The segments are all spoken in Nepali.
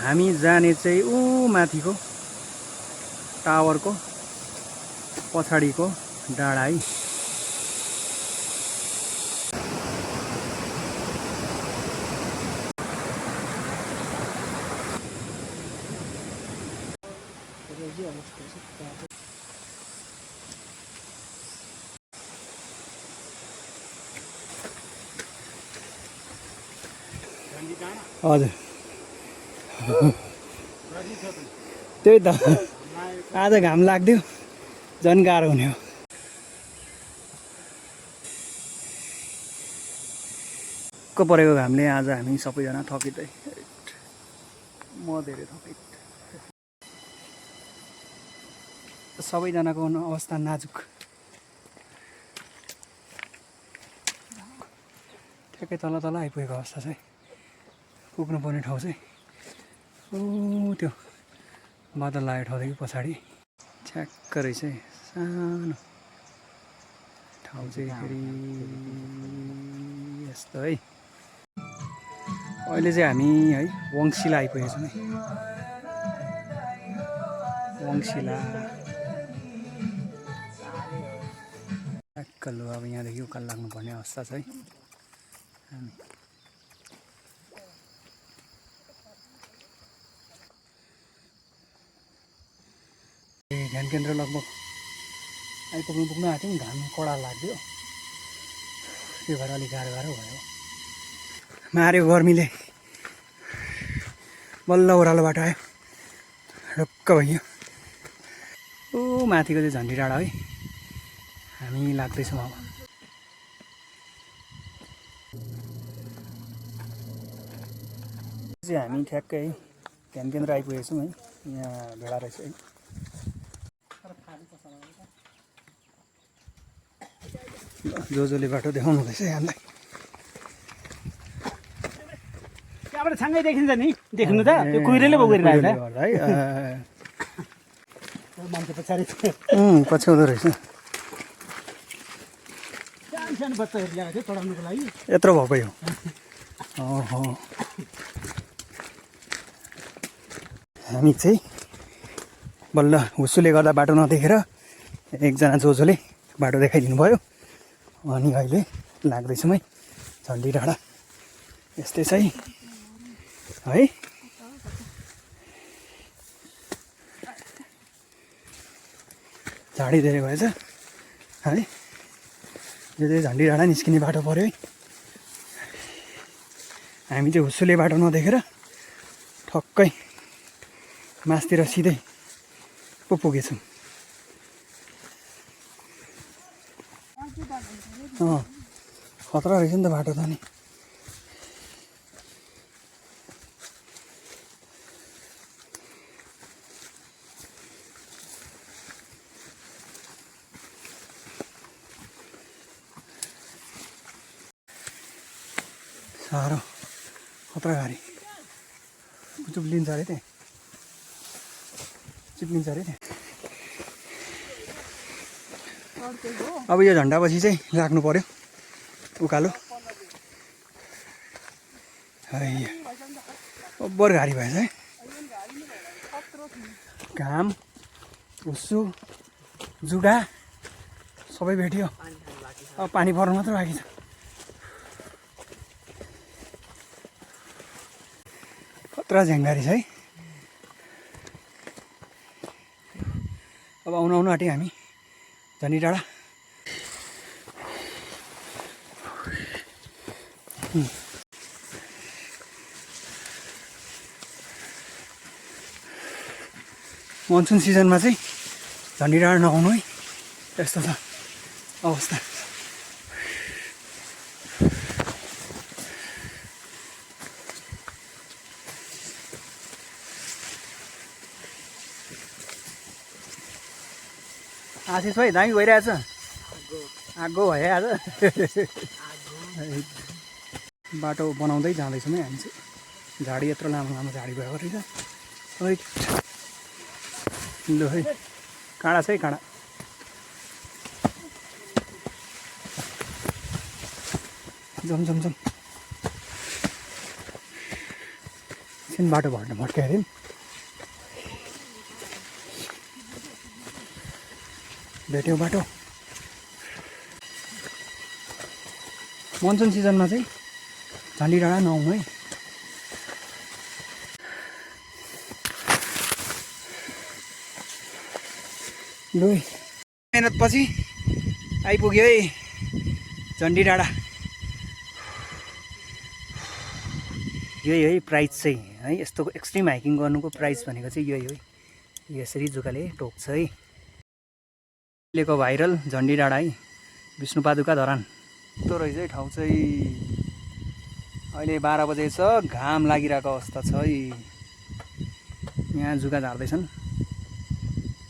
हामी जाने चाहिँ ऊ माथिको टावरको पछाडिको डाँडा है। हजुर त्यही त आज घाम लाग्दियो झन् गाह्रो हुने हो। को परेको घामले आज हामी सबैजना थकिँदै, म धेरै थकित। सबैजनाको अवस्था नाजुक। ठ्याक्कै तल तल आइपुगेको अवस्था चाहिँ पुग्नुपर्ने ठाउँ चाहिँ त्यो बादल लागेको ठाउँदेखि पछाडि ठ्याक्क रहेछ है। सानो ठाउँ चाहिँ फेरि यस्तो है। अहिले चाहिँ हामी है वङशिला आइपुगेको छौँ है। वङशिला ठ्याक्क लु अब यहाँदेखि उकालो लाग्नुपर्ने अवस्था छ है। ध्यान केन्द्र लगभग पुग्नु आँट्यो नि। घाम कडा लाग्यो, त्यो भएर अलिक गाह्रो भयो। मार्यो गर्मीले, बल्ल ओह्रालो बाटो आयो, ढुक्क भयो। ऊ माथिको चाहिँ झन्डी डाँडा है, हामी लाग्दैछौँ अब। चाहिँ हामी ठ्याक्कै ध्यान केन्द्र आइपुगेको छौँ है। यहाँ भेडा रहेछ है। जसले बाटो देखाउनु हुँदैछ हामीलाई। त्यहाँबाट छाङ्गै देखिन्छ नि, देख्नु त त्यो कुहिरेले बगेरिरहेछ है। मान्छे पछाडि पछ्याउँदो रहेछ। सानो बच्चाहरू ल्याएको थियो चढाउनुको लागि। यत्रो भएकै हो। ओहो, हामी चाहिँ बल्ल हुस्सुले गर्दा बाटो नदेखेर एकजना जोजोले बाटो देखाइदिनु भयो। अनि अहिले लाग्दैछौँ है झन्डी डाँडा। यस्तै छ है। झाडी धेरै भएछ है। यो चाहिँ झन्डी डाँडा निस्किने बाटो पऱ्यो है। हामी चाहिँ हुस्सुले बाटो नदेखेर ठक्कै मासतिर सिधै पो पुगेछौँ। खतरा रहेछ नि त बाटो त नि। साह्रो खतरा गाडी चुप्लिन्छ अरे त्यहाँ, चिप्लिन्छ अरे त्यहाँ। अब यो झन्डापछि चाहिँ राख्नु पर्यो उकालो। ओभर गाडी भएछ है। घाम, हुस्सु, जुडा सबै भेटियो। अब पानी पर्नु मात्र बाँकी छ। खतरा झ्याङगारी छ है। अब आउनु आँट्यौँ हामी झन्डी डाँडा। मनसुन सिजनमा चाहिँ झन्डी डाँडा नआउनु है, यस्तो छ अवस्था। आशिष भाइ दामी भइरहेछ। आगो भयो आज। बाटो बनाउँदै जाँदैछौँ है हामी चाहिँ। झाडी यत्रो लामो लामो झाडी भएको रहेछ। लु है, काँडा छ है काँडा। जम जम जम एकछिन बाटो भट्कायो अरे भेट्यो बाटो। मनसुन सिजनमा चाहिँ झन्डी डाँडा नआउनु है। लु मेहनतपछि आइपुग्यो है झन्डी डाँडा। यही है प्राइस चाहिँ है, यस्तो एक्सट्रिम हाइकिङ गर्नुको प्राइस भनेको चाहिँ यही हो। यसरी जुकाले टोक्छ है। अहिलेको भाइरल झन्डी डाँडा है, विष्णुपादुका धरान। यस्तो रहेछ है ठाउँ चाहिँ। अहिले 12 बजे छ, घाम लागिरहेको अवस्था छ है। यहाँ जुका झार्दैछन्।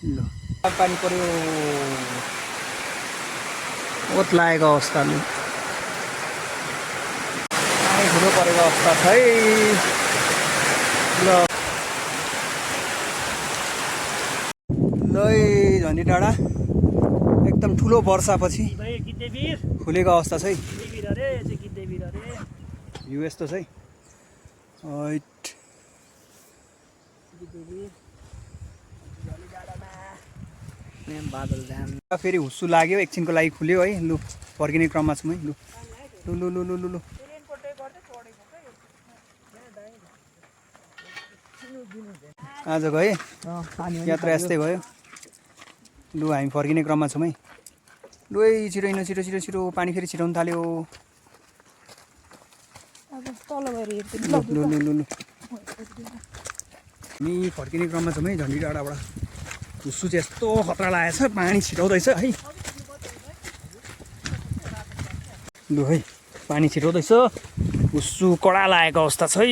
ल पानी पर्यो, ओत लागेको अवस्था। लु पानी ठुलो परेको अवस्था छ है। ल ल झन्डी डाँडा एकदम ठुलो वर्षापछि खुलेको अवस्था छ है। भ्यू यस्तो छ है। बादल फेरि हुस्सु लाग्यो, एकछिनको लागि खुल्यो है। लु फर्किने क्रममा छौँ है। लु लु लु लु लु लु लु आजको है यात्रा यस्तै भयो। लु हामी फर्किने क्रममा छौँ है। लु है छिटो हिँड्नु, छिटो छिटो छिटो। पानी फेरि छिटाउनु थाल्यो। लु लु लु लु लु हामी फर्किने क्रममा छौँ है झन्डी डाँडाबाट। हुस्सु चाहिँ यस्तो खतरा लागेको छ, पानी छिटाउँदैछ है। लु है पानी छिटाउँदैछ, हुस्सु कडा लागेको अवस्था छ है।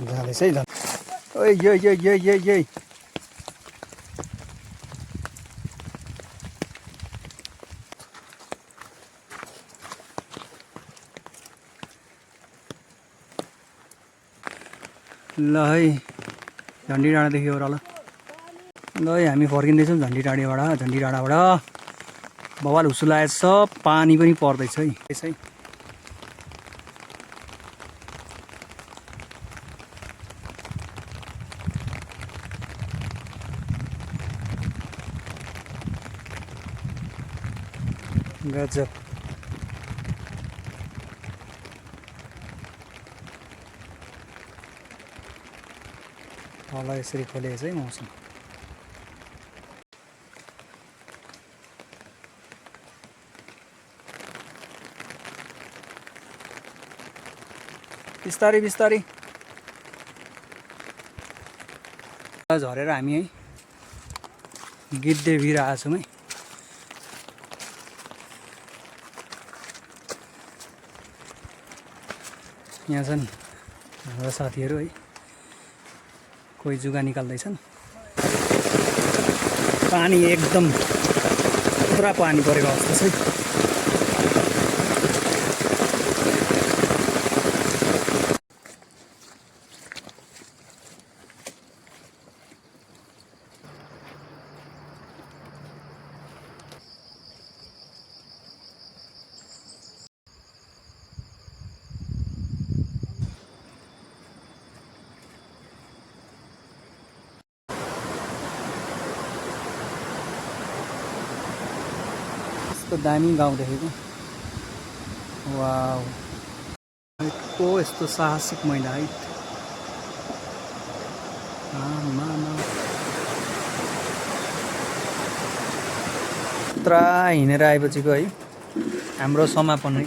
जाँदैछ है झन्। ओइ यो यो यो यो यो ल है झन्डी डाँडादेखि ओह्रालो। ल है हामी फर्किँदैछौँ झन्डी डाँडाबाट। बवाल हुस्सु लागेको छ, पानी पनि पर्दैछ है। त्यसै गजब। होला यसरी खोलेको छ है मौसम। बिस्तारै बिस्तारै झरेर हामी है गिद्धे आएको छौँ है। यहाँ छन् हाम्रा साथीहरू है, कोही जुगा निकाल्दैछन्। पानी एकदम पुरा पानी परेको अवस्था छ है। दामी गाउँ देखेको। वाउ को यस्तो साहसिक महिला है। यत्रा हिँडेर आएपछिको है हाम्रो समापन है।